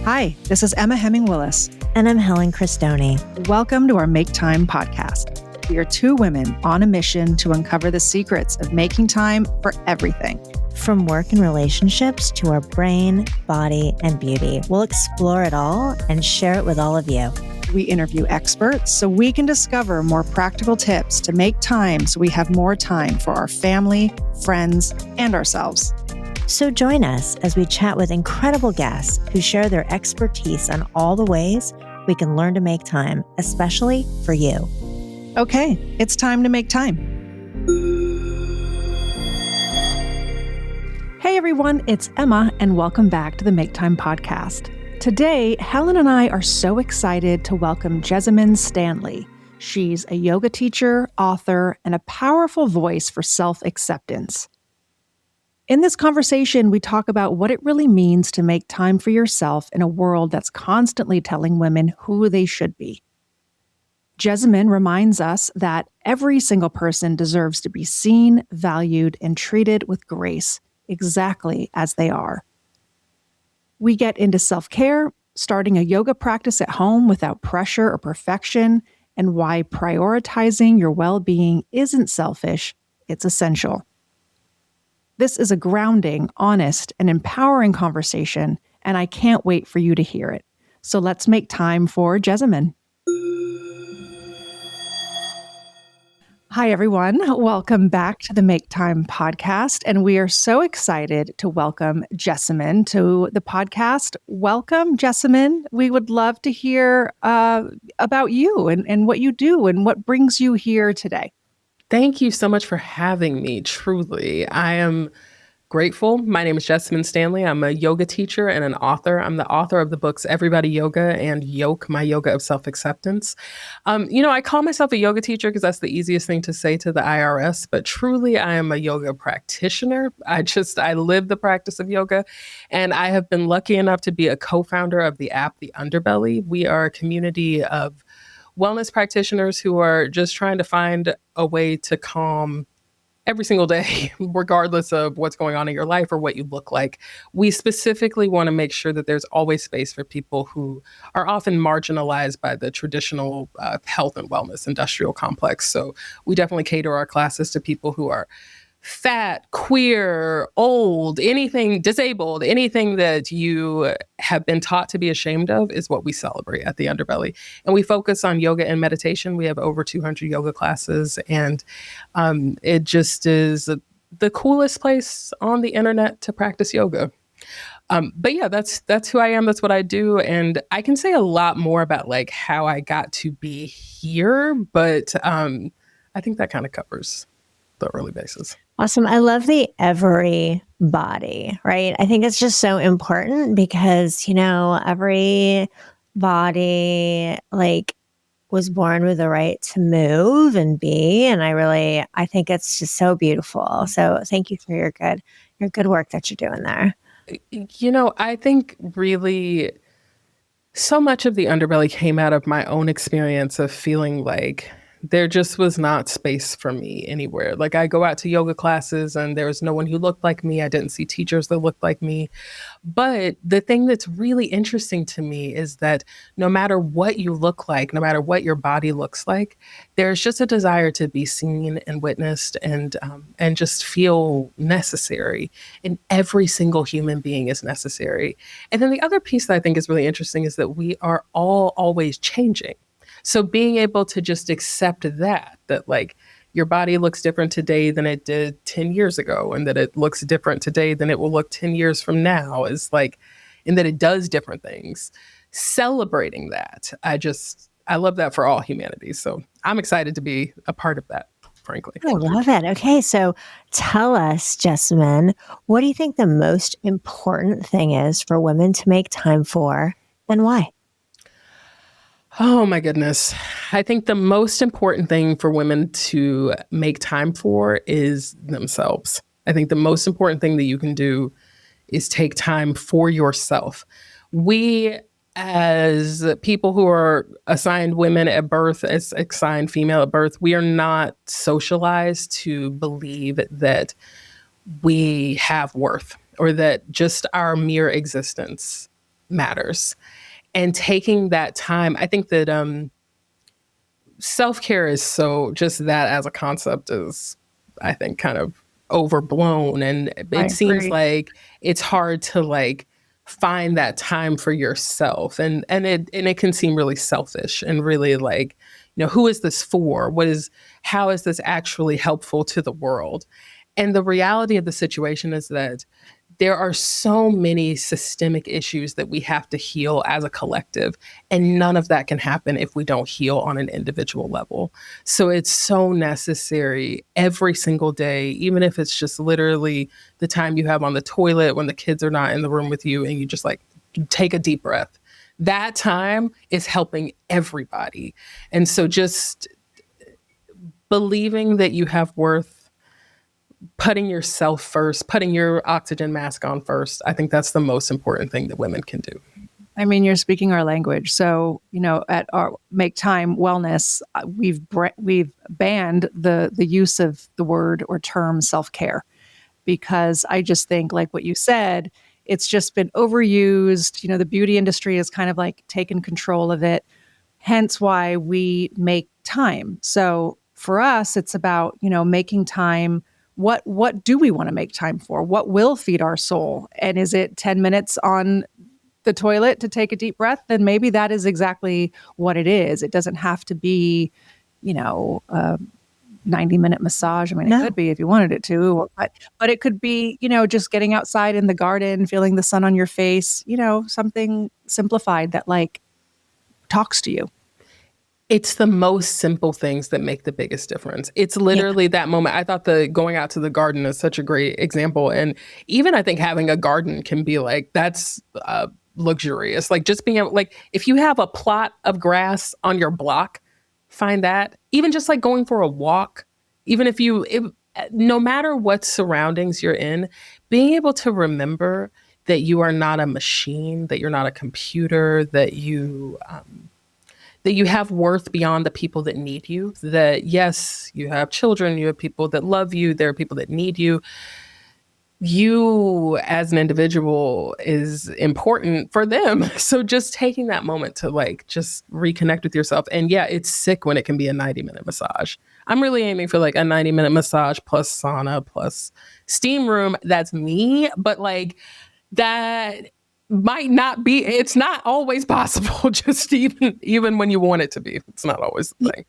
Hi, this is Emma Hemming-Willis. And I'm Helen Cristoni. Welcome to our Make Time podcast. We are two women on a mission to uncover the secrets of making time for everything. From work and relationships to our brain, body, and beauty, we'll explore it all and share it with all of you. We interview experts so we can discover more practical tips to make time so we have more time for our family, friends, and ourselves. So join us as we chat with incredible guests who share their expertise on all the ways we can learn to make time, especially for you. Okay, it's time to make time. Hey everyone, it's Emma, and welcome back to the Make Time podcast. Today, Helen and I are so excited to welcome Jessamyn Stanley. She's a yoga teacher, author, and a powerful voice for self-acceptance. In this conversation, we talk about what it really means to make time for yourself in a world that's constantly telling women who they should be. Jessamyn reminds us that every single person deserves to be seen, valued, and treated with grace, exactly as they are. We get into self-care, starting a yoga practice at home without pressure or perfection, and why prioritizing your well-being isn't selfish, it's essential. This is a grounding, honest, and empowering conversation, and I can't wait for you to hear it. So let's make time for Jessamyn. Hi, everyone. Welcome back to the Make Time podcast, and we are so excited to welcome Jessamyn to the podcast. Welcome, Jessamyn. We would love to hear about you and what you do and what brings you here today. Thank you so much for having me. Truly, I am grateful. My name is Jessamyn Stanley. I'm a yoga teacher and an author. I'm the author of the books Everybody Yoga and Yoke, My Yoga of Self-Acceptance. I call myself a yoga teacher because that's the easiest thing to say to the IRS, but truly I am a yoga practitioner. I live the practice of yoga, and I have been lucky enough to be a co-founder of the app, The Underbelly. We are a community of wellness practitioners who are just trying to find a way to calm every single day, regardless of what's going on in your life or what you look like. We specifically want to make sure that there's always space for people who are often marginalized by the traditional health and wellness industrial complex. So we definitely cater our classes to people who are fat, queer, old, anything disabled, anything that you have been taught to be ashamed of is what we celebrate at the Underbelly. And we focus on yoga and meditation. We have over 200 yoga classes, and it just is the coolest place on the internet to practice yoga. But yeah, that's who I am. That's what I do. And I can say a lot more about like how I got to be here, but I think that kind of covers the early basis. Awesome. I love the everybody, right? I think it's just so important because, every body was born with the right to move and be. And I think it's just so beautiful. So thank you for your good work that you're doing there. I think really so much of the Underbelly came out of my own experience of feeling like there just was not space for me anywhere. Like I go out to yoga classes and there was no one who looked like me. I didn't see teachers that looked like me. But the thing that's really interesting to me is that no matter what you look like, no matter what your body looks like, there's just a desire to be seen and witnessed and just feel necessary. And every single human being is necessary. And then the other piece that I think is really interesting is that we are all always changing. So being able to just accept that like your body looks different today than it did 10 years ago, and that it looks different today than it will look 10 years from now is like, and that it does different things. Celebrating that. I love that for all humanity. So I'm excited to be a part of that, frankly. I love it. Okay. So tell us, Jessamyn, what do you think the most important thing is for women to make time for and why? Oh my goodness. I think the most important thing for women to make time for is themselves. I think the most important thing that you can do is take time for yourself. We, as people who are assigned women at birth, as assigned female at birth, we are not socialized to believe that we have worth or that just our mere existence matters. And taking that time, I think that self-care is so just that as a concept is, I think, kind of overblown. And I it seems agree. like it's hard to like find that time for yourself. And it can seem really selfish and really like, who is this for? How is this actually helpful to the world? And the reality of the situation is that there are so many systemic issues that we have to heal as a collective, and none of that can happen if we don't heal on an individual level. So it's so necessary every single day, even if it's just literally the time you have on the toilet when the kids are not in the room with you and you just like take a deep breath. That time is helping everybody. And so just believing that you have worth, putting yourself first, putting your oxygen mask on first. I think that's the most important thing that women can do. I mean, you're speaking our language. So, at our Make Time Wellness, we've banned the use of the word or term self-care, because I just think, like what you said, it's just been overused. The beauty industry has kind of like taken control of it. Hence why we make time. So for us, it's about, making time. What do we want to make time for? What will feed our soul? And is it 10 minutes on the toilet to take a deep breath? Then maybe that is exactly what it is. It doesn't have to be, a 90-minute massage. I mean, No. it could be if you wanted it to, but it could be, just getting outside in the garden, feeling the sun on your face, something simplified that like talks to you. It's the most simple things that make the biggest difference. It's literally that moment. I thought the going out to the garden is such a great example. And even I think having a garden can be like, that's luxurious. Like just being able, like if you have a plot of grass on your block, find that. Even just like going for a walk, even if no matter what surroundings you're in, being able to remember that you are not a machine, that you're not a computer, that you have worth beyond the people that need you, that yes, you have children, you have people that love you, there are people that need you. You as an individual is important for them. So just taking that moment to like, just reconnect with yourself. And yeah, it's sick when it can be a 90-minute massage. I'm really aiming for like a 90-minute massage plus sauna plus steam room. That's me. But like that might not be, it's not always possible. Just even when you want it to be, it's not always the thing.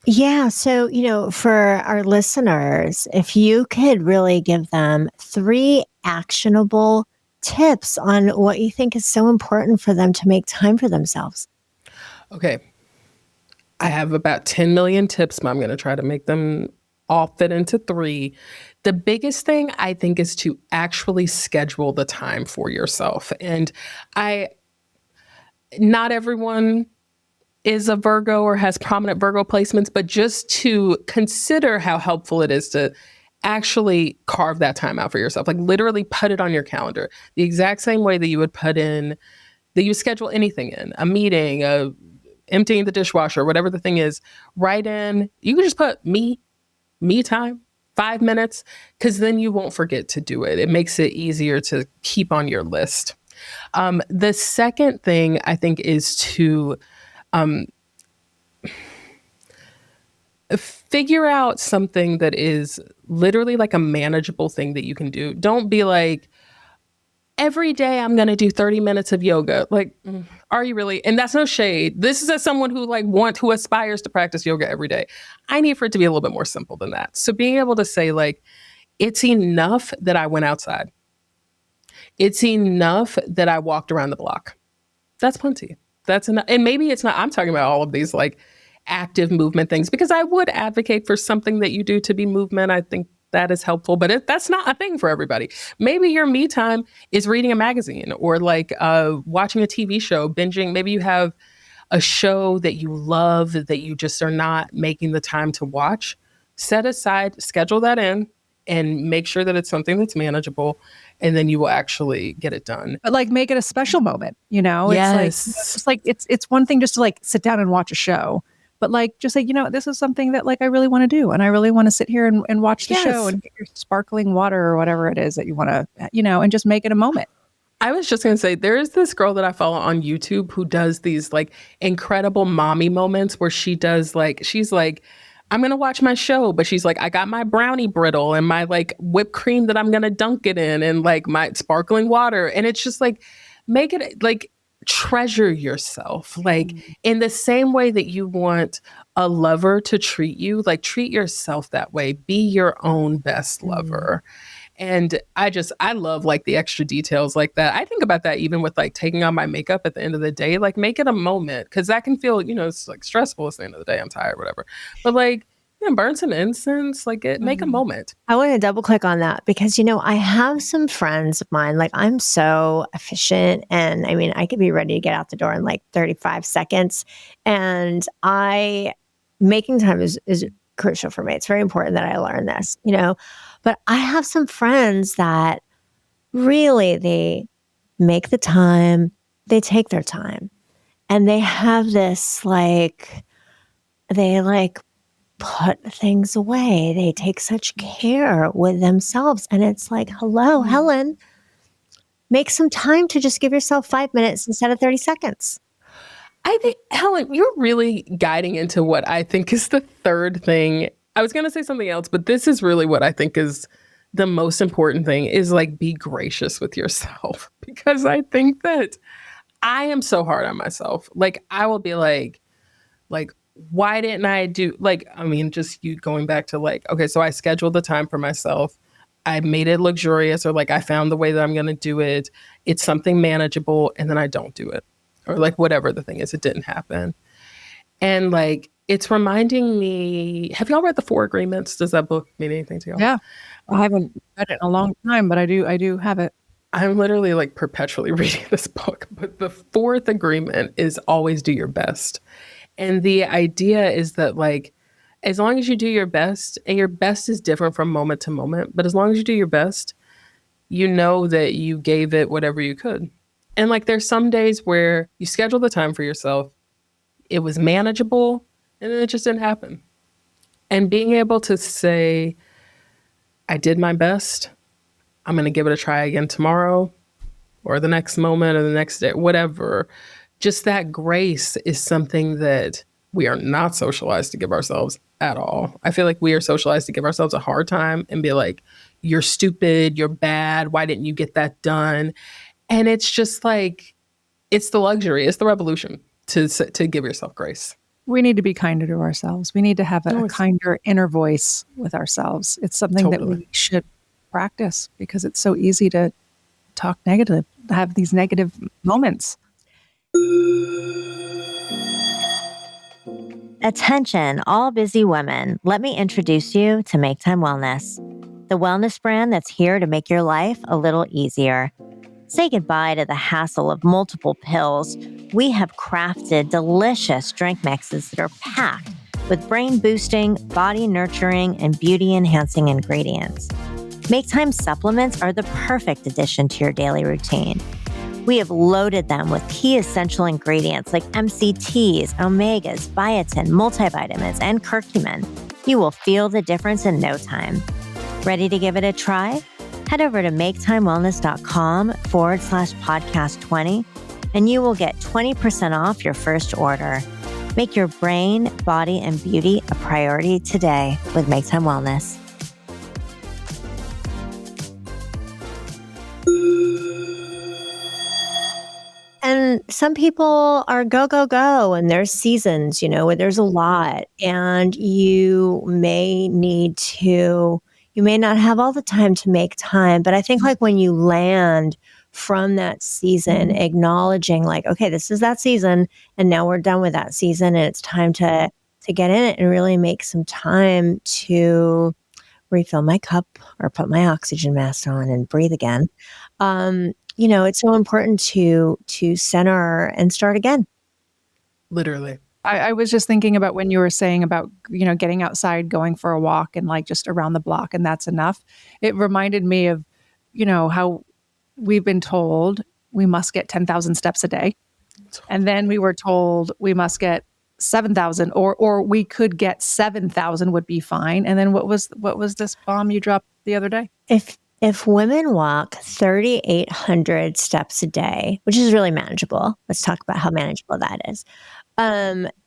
Yeah. So, for our listeners, if you could really give them 3 actionable tips on what you think is so important for them to make time for themselves. Okay. I have about 10 million tips, but I'm going to try to make them all fit into 3. The biggest thing I think is to actually schedule the time for yourself. And not everyone is a Virgo or has prominent Virgo placements, but just to consider how helpful it is to actually carve that time out for yourself. Like literally put it on your calendar the exact same way that you would schedule anything in, a meeting, emptying the dishwasher, whatever the thing is, write in, you can just put me time, 5 minutes, because then you won't forget to do it. It makes it easier to keep on your list. The second thing I think is to figure out something that is literally like a manageable thing that you can do. Don't be like, every day I'm going to do 30 minutes of yoga. Like, are you really? And that's no shade. This is as someone who aspires to practice yoga every day. I need for it to be a little bit more simple than that. So being able to say like, it's enough that I went outside. It's enough that I walked around the block. That's plenty. That's enough. And maybe it's not, I'm talking about all of these like active movement things, because I would advocate for something that you do to be movement. I think that is helpful, but that's not a thing for everybody. Maybe your me time is reading a magazine or like watching a TV show, binging. Maybe you have a show that you love that you just are not making the time to watch. Set aside, schedule that in, and make sure that it's something that's manageable, and then you will actually get it done. But like make it a special moment, Yes. It's like it's one thing just to like sit down and watch a show, but like just say, this is something that like I really want to do, and I really want to sit here and watch the show and get your sparkling water or whatever it is that you want to, and just make it a moment. I was just going to say, there is this girl that I follow on YouTube who does these like incredible mommy moments where she does like, she's like, I'm going to watch my show, but she's like, I got my brownie brittle and my like whipped cream that I'm going to dunk it in and like my sparkling water. And it's just like, make it like treasure yourself. Like in the same way that you want a lover to treat you, like treat yourself that way. Be your own best lover. And I love like the extra details like that. I think about that even with like taking on my makeup at the end of the day, like make it a moment. Cause that can feel, it's like stressful at the end of the day. I'm tired, whatever. But like, burn some incense, like make a moment. I want to double click on that because, I have some friends of mine, like I'm so efficient and I mean, I could be ready to get out the door in like 35 seconds. And making time is crucial for me. It's very important that I learn this, but I have some friends that really, they make the time, they take their time and they have this they put things away. They take such care with themselves. And it's like, hello, Helen, make some time to just give yourself 5 minutes instead of 30 seconds. I think, Helen, you're really guiding into what I think is the third thing. I was going to say something else, but this is really what I think is the most important thing is like be gracious with yourself because I think that I am so hard on myself. Like I will be like, why didn't I do just you going back to like, okay, so I scheduled the time for myself. I made it luxurious or like I found the way that I'm going to do it. It's something manageable and then I don't do it or like whatever the thing is, it didn't happen. And like, it's reminding me, have y'all read The 4 Agreements? Does that book mean anything to y'all? Yeah. I haven't read it in a long time, but I do have it. I'm literally like perpetually reading this book, but the 4th agreement is always do your best. And the idea is that like, as long as you do your best, and your best is different from moment to moment, but as long as you do your best, you know that you gave it whatever you could. And like, there's some days where you schedule the time for yourself, it was manageable, and then it just didn't happen. And being able to say, I did my best, I'm going to give it a try again tomorrow, or the next moment, or the next day, whatever. Just that grace is something that we are not socialized to give ourselves at all. I feel like we are socialized to give ourselves a hard time and be like, you're stupid, you're bad, why didn't you get that done? And it's just like, it's the luxury, it's the revolution to give yourself grace. We need to be kinder to ourselves. We need to have a kinder inner voice with ourselves. It's something that we should practice because it's so easy to talk negative, have these negative moments. Attention, all busy women. Let me introduce you to Make Time Wellness, the wellness brand that's here to make your life a little easier. Say goodbye to the hassle of multiple pills. We have crafted delicious drink mixes that are packed with brain-boosting, body-nurturing, and beauty-enhancing ingredients. Make Time supplements are the perfect addition to your daily routine. We have loaded them with key essential ingredients like MCTs, omegas, biotin, multivitamins, and curcumin. You will feel the difference in no time. Ready to give it a try? Head over to maketimewellness.com/podcast20 and you will get 20% off your first order. Make your brain, body, and beauty a priority today with Make Time Wellness. And some people are go, go, go, and there's seasons, where there's a lot, and you may not have all the time to make time. But I think like when you land from that season, acknowledging like, okay, this is that season, and now we're done with that season, and it's time to get in it and really make some time to refill my cup or put my oxygen mask on and breathe again. It's so important to center and start again. Literally. I was just thinking about when you were saying about, getting outside, going for a walk and like just around the block and that's enough. It reminded me of, how we've been told we must get 10,000 steps a day. And then we were told we must get 7,000 or we could get 7,000 would be fine. And then what was this bomb you dropped the other day? if women walk 3,800 steps a day, which is really manageable, let's talk about how manageable that is.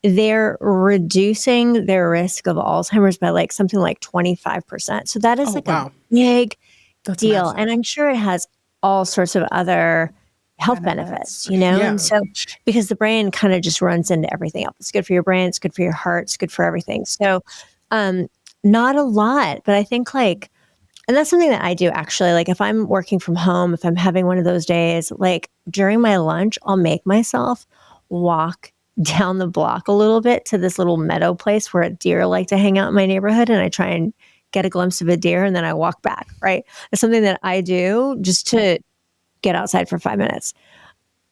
They're reducing their risk of Alzheimer's by like something like 25%. So that is Oh, like a wow. big That's deal. massive. And I'm sure it has all sorts of other health benefits, you know? Yeah. And so, because the brain kind of just runs into everything else. It's good for your brain, it's good for your heart, it's good for everything. So, not a lot, but I think like, and that's something that I do actually. Like if I'm working from home, if I'm having one of those days, like during my lunch, I'll make myself walk down the block a little bit to this little meadow place where deer like to hang out in my neighborhood. And I try and get a glimpse of a deer and then I walk back, right? It's something that I do just to get outside for 5 minutes.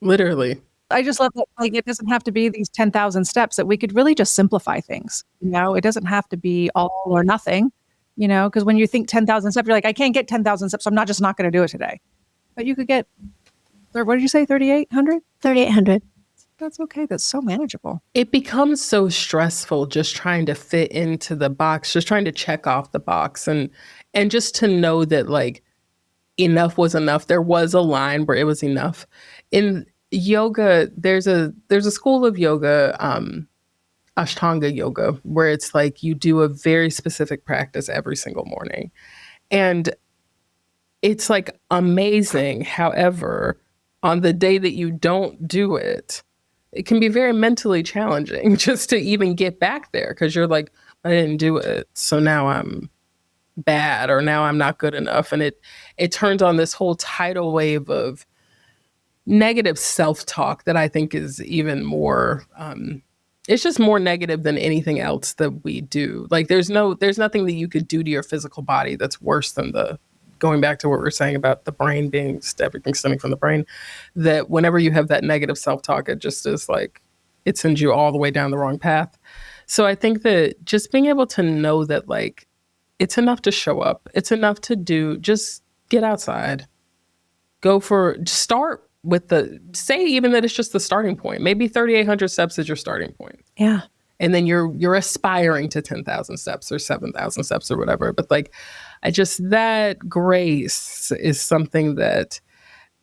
Literally. I just love that, like, it doesn't have to be these 10,000 steps, that we could really just simplify things. You know, it doesn't have to be all or nothing, you know, because when you think 10,000 steps, you're like, I can't get 10,000 steps. So I'm not going to do it today. But you could get, what did you say, 3,800? 3,800. That's okay. That's so manageable. It becomes so stressful just trying to fit into the box, just trying to check off the box and just to know that like enough was enough. There was a line where it was enough. In yoga, there's a school of yoga, Ashtanga yoga, where it's like you do a very specific practice every single morning. And it's like amazing. However, on the day that you don't do it, it can be very mentally challenging just to even get back there because you're like, I didn't do it. So now I'm bad or now I'm not good enough. And it turns on this whole tidal wave of negative self-talk that I think is even more it's just more negative than anything else that we do. Like there's nothing that you could do to your physical body that's worse than going back to what we were saying about the brain being everything stemming from the brain, that whenever you have that negative self-talk, it just is like, it sends you all the way down the wrong path. So I think that just being able to know that like, it's enough to show up. It's enough to do, just get outside, start with say even that it's just the starting point. Maybe 3,800 steps is your starting point. Yeah. And then you're aspiring to 10,000 steps or 7,000 steps or whatever. But like, that grace is something that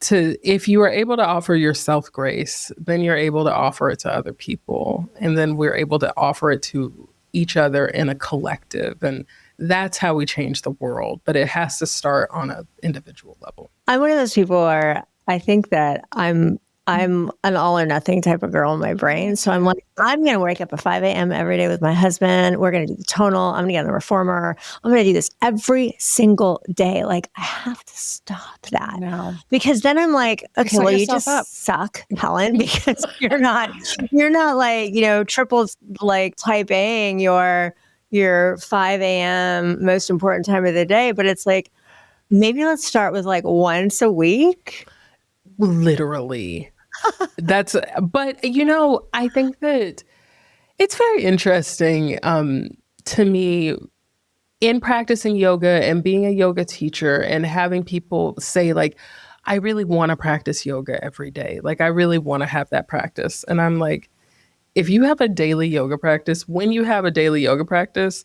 if you are able to offer yourself grace, then you're able to offer it to other people. And then we're able to offer it to each other in a collective. And that's how we change the world. But it has to start on an individual level. I'm one of those people where I think that I'm an all or nothing type of girl in my brain. So I'm like, I'm going to wake up at 5 a.m. every day with my husband. We're going to do the tonal. I'm going to get on the reformer. I'm going to do this every single day. Like I have to stop that. No. Because then I'm like, okay, well, you just up. suck, Helen, because you're not like, you know, triple like type Aing your 5 a.m. most important time of the day. But it's like, maybe let's start with like once a week. Literally. But you know, I think that it's very interesting to me in practicing yoga and being a yoga teacher and having people say like, I really want to practice yoga every day. Like I really want to have that practice. And I'm like, if you have a daily yoga practice, when you have a daily yoga practice,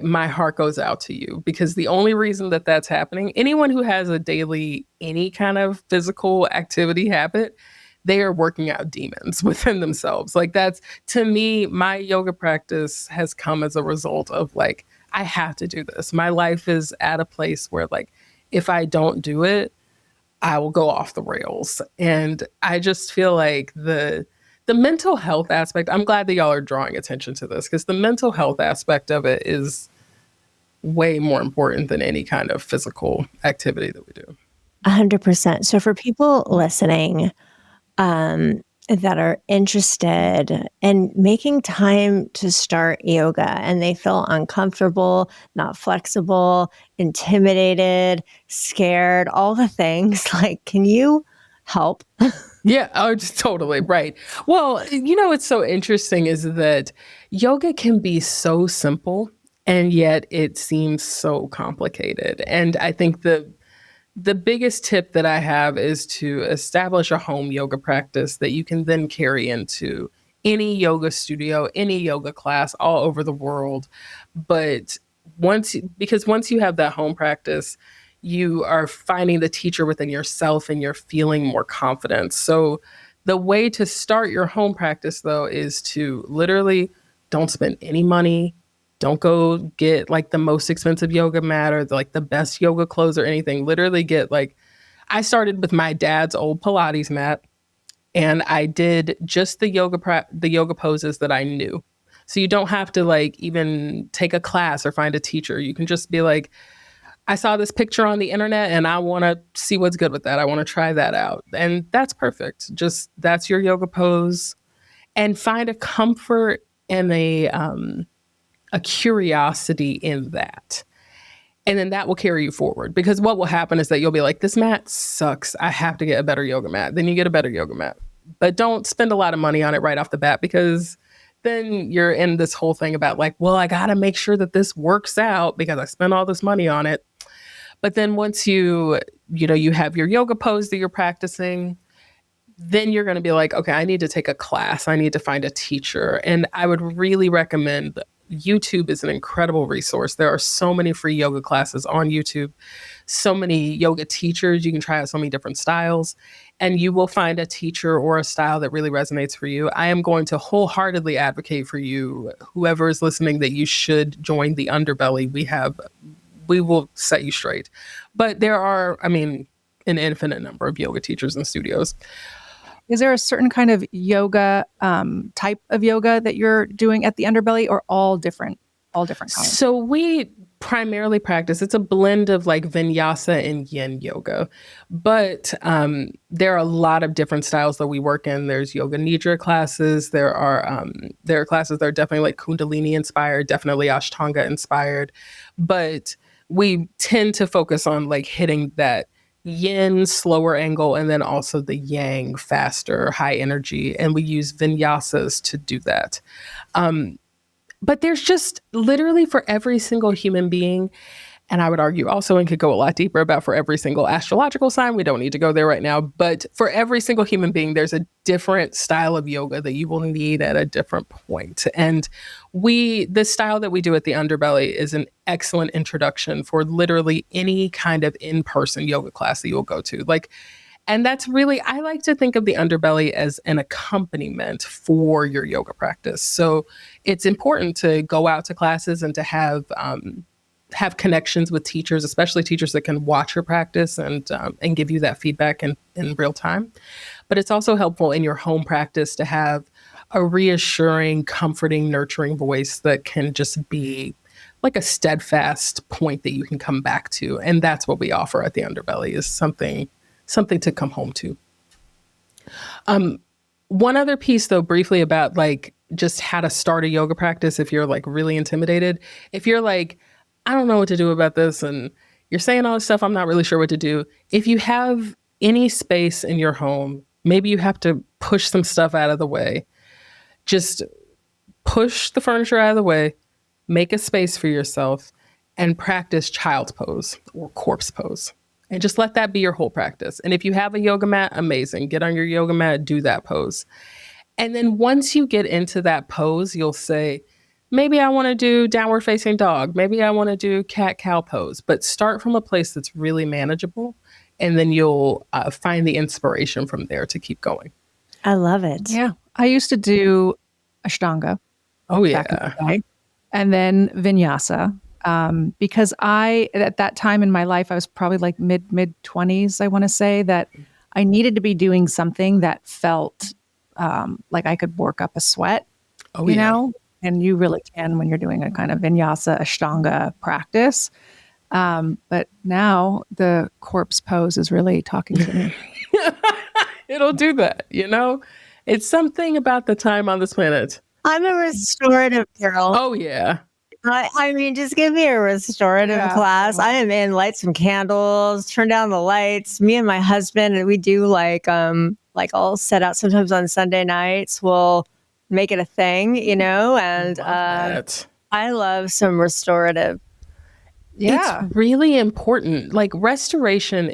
my heart goes out to you, because the only reason that that's happening, anyone who has a daily, any kind of physical activity habit, they are working out demons within themselves. Like that's, to me, my yoga practice has come as a result of like, I have to do this. My life is at a place where like, if I don't do it, I will go off the rails. And I just feel like the mental health aspect, I'm glad that y'all are drawing attention to this, because the mental health aspect of it is way more important than any kind of physical activity that we do. 100%. So for people listening that are interested in making time to start yoga and they feel uncomfortable, not flexible, intimidated, scared, all the things, like, can you help? Yeah, oh, just totally right. Well, you know, what's so interesting is that yoga can be so simple and yet it seems so complicated. And I think the biggest tip that I have is to establish a home yoga practice that you can then carry into any yoga studio, any yoga class all over the world. But once you have that home practice, you are finding the teacher within yourself and you're feeling more confident. So the way to start your home practice, though, is to literally don't spend any money. Don't go get like the most expensive yoga mat or like the best yoga clothes or anything. Literally get like, I started with my dad's old Pilates mat and I did just the yoga poses that I knew. So you don't have to like even take a class or find a teacher. You can just be like, I saw this picture on the internet and I want to see what's good with that. I want to try that out. And that's perfect. Just that's your yoga pose, and find a comfort and a curiosity in that. And then that will carry you forward, because what will happen is that you'll be like, this mat sucks. I have to get a better yoga mat. Then you get a better yoga mat. But don't spend a lot of money on it right off the bat, because then you're in this whole thing about like, well, I got to make sure that this works out because I spent all this money on it. But then once you have your yoga pose that you're practicing, then you're going to be like, okay, I need to take a class. I need to find a teacher. And I would really recommend YouTube is an incredible resource. There are so many free yoga classes on YouTube, so many yoga teachers. You can try out so many different styles, and you will find a teacher or a style that really resonates for you. I am going to wholeheartedly advocate for you, whoever is listening, that you should join the Underbelly. We will set you straight. But there are, an infinite number of yoga teachers and studios. Is there a certain kind of yoga, type of yoga that you're doing at the Underbelly, or all different kinds? So we primarily practice, it's a blend of like vinyasa and yin yoga, but there are a lot of different styles that we work in. There's yoga nidra classes. There are classes that are definitely like Kundalini inspired, definitely Ashtanga inspired, but we tend to focus on like hitting that yin slower angle and then also the yang faster high energy, and we use vinyasas to do that. But there's just literally for every single human being, and I would argue also, and could go a lot deeper about for every single astrological sign. We don't need to go there right now, but for every single human being, there's a different style of yoga that you will need at a different point. And the style that we do at the Underbelly is an excellent introduction for literally any kind of in-person yoga class that you'll go to. And that's really, I like to think of the Underbelly as an accompaniment for your yoga practice. So it's important to go out to classes and to have connections with teachers, especially teachers that can watch your practice and give you that feedback in real time. But it's also helpful in your home practice to have a reassuring, comforting, nurturing voice that can just be like a steadfast point that you can come back to. And that's what we offer at the Underbelly, is something to come home to. One other piece, though, briefly about like just how to start a yoga practice if you're like really intimidated. If you're like, I don't know what to do about this, and you're saying all this stuff, I'm not really sure what to do. If you have any space in your home, maybe you have to push some stuff out of the way. Just push the furniture out of the way, make a space for yourself, and practice child's pose or corpse pose. And just let that be your whole practice. And if you have a yoga mat, amazing. Get on your yoga mat, do that pose. And then once you get into that pose, you'll say, maybe I want to do downward facing dog. Maybe I want to do cat cow pose. But start from a place that's really manageable. And then you'll find the inspiration from there to keep going. I love it. Yeah. I used to do Ashtanga. Oh, yeah. And then Vinyasa. Because at that time in my life, I was probably like mid 20s, I want to say, that I needed to be doing something that felt like I could work up a sweat, you know? And you really can when you're doing a kind of Vinyasa Ashtanga practice. But now the corpse pose is really talking to me. It'll do that, you know? It's something about the time on this planet. I'm a restorative girl. Oh, yeah. I mean, just give me a restorative class. I am in. Light some candles, turn down the lights. Me and my husband, and we do like I'll set out sometimes on Sunday nights. We'll make it a thing, you know, and I love some restorative. Yeah. It's really important. Like restoration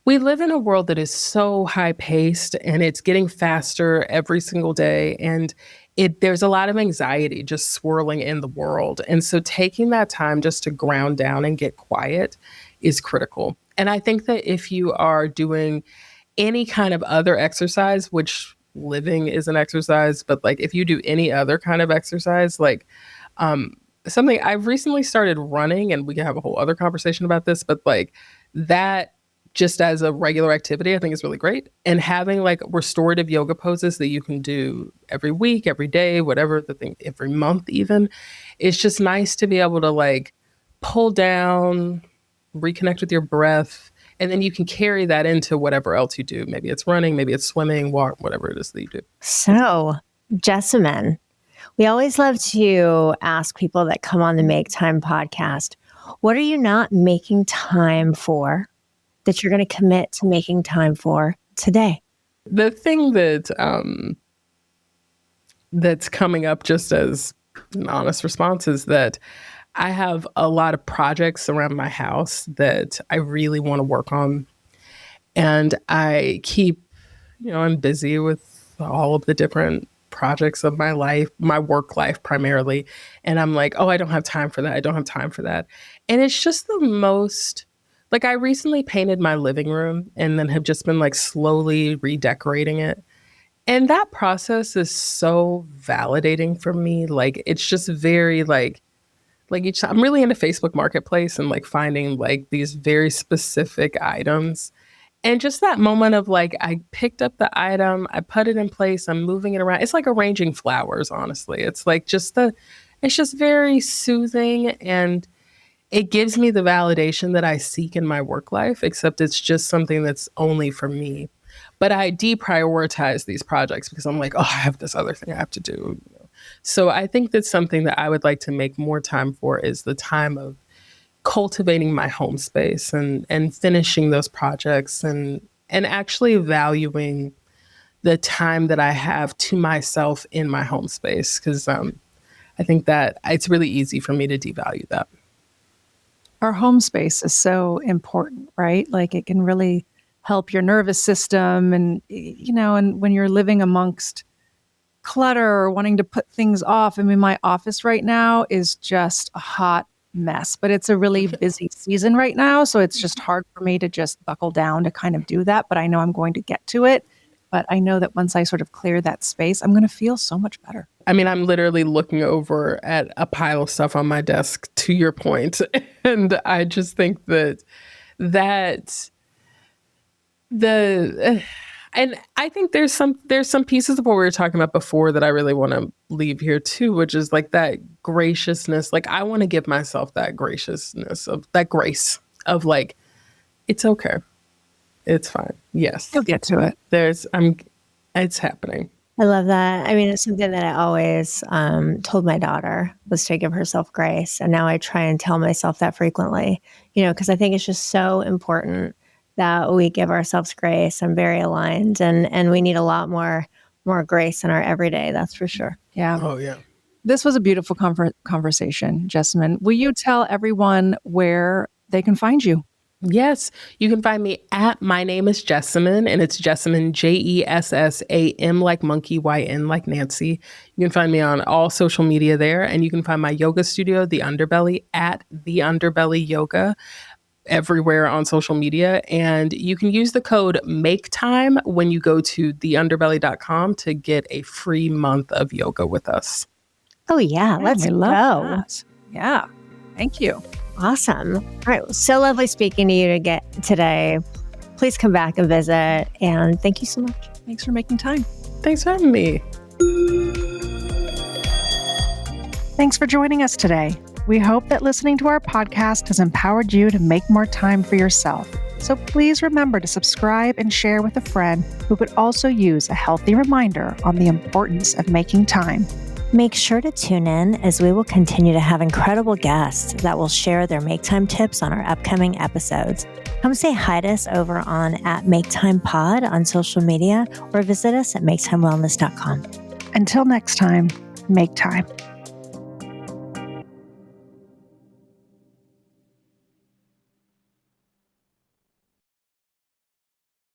we live in a world that is so high paced and it's getting faster every single day. And there's a lot of anxiety just swirling in the world. And so taking that time just to ground down and get quiet is critical. And I think that if you are doing any kind of other exercise, which living is an exercise, but like if you do any other kind of exercise, like something I've recently started running, and we can have a whole other conversation about this, but like that just as a regular activity, I think is really great. And having like restorative yoga poses that you can do every week, every day, whatever the thing, every month even, it's just nice to be able to like pull down, reconnect with your breath, and then you can carry that into whatever else you do. Maybe it's running, maybe it's swimming, walk, whatever it is that you do. So, Jessamyn, we always love to ask people that come on the Make Time podcast, what are you not making time for that you're going to commit to making time for today? The thing that that's coming up just as an honest response is that I have a lot of projects around my house that I really want to work on. And I keep, I'm busy with all of the different projects of my life, my work life primarily. And I'm like, oh, I don't have time for that. I don't have time for that. And it's just the most, like I recently painted my living room and then have just been like slowly redecorating it. And that process is so validating for me. Like, it's just very like I'm really into Facebook Marketplace and like finding like these very specific items. And just that moment of like, I picked up the item, I put it in place, I'm moving it around. It's like arranging flowers, honestly. It's like it's just very soothing, and it gives me the validation that I seek in my work life, except it's just something that's only for me. But I deprioritize these projects because I'm like, oh, I have this other thing I have to do. So I think that's something that I would like to make more time for, is the time of cultivating my home space and finishing those projects and actually valuing the time that I have to myself in my home space. Because I think that it's really easy for me to devalue that. Our home space is so important, right? Like it can really help your nervous system. And, and when you're living amongst clutter or wanting to put things off. I mean, my office right now is just a hot mess, but it's a really busy season right now. So it's just hard for me to just buckle down to kind of do that. But I know I'm going to get to it. But I know that once I sort of clear that space, I'm going to feel so much better. I mean, I'm literally looking over at a pile of stuff on my desk, to your point. And I just think and I think there's some pieces of what we were talking about before that I really want to leave here too, which is like that graciousness. Like I want to give myself that graciousness, of that grace of like, it's okay. It's fine. Yes. You'll get to it. It's happening. I love that. I mean, it's something that I always told my daughter, was to give herself grace. And now I try and tell myself that frequently, because I think it's just so important that we give ourselves grace. I'm very aligned, and we need a lot more grace in our everyday. That's for sure. Yeah. Oh, yeah. This was a beautiful conversation, Jessamyn. Will you tell everyone where they can find you? Yes, you can find me at My Name is Jessamyn, and it's Jessamyn, Jessam like monkey, YN like Nancy. You can find me on all social media there, and you can find my yoga studio, The Underbelly, at The Underbelly Yoga, everywhere on social media. And you can use the code MAKETIME when you go to theunderbelly.com to get a free month of yoga with us. Oh, yeah. Let's go. That. Yeah. Thank you. Awesome. All right. So lovely speaking to you today. Please come back and visit. And thank you so much. Thanks for making time. Thanks for having me. Thanks for joining us today. We hope that listening to our podcast has empowered you to make more time for yourself. So please remember to subscribe and share with a friend who could also use a healthy reminder on the importance of making time. Make sure to tune in, as we will continue to have incredible guests that will share their Make Time tips on our upcoming episodes. Come say hi to us over on @MakeTimePod on social media, or visit us at maketimewellness.com. Until next time, make time.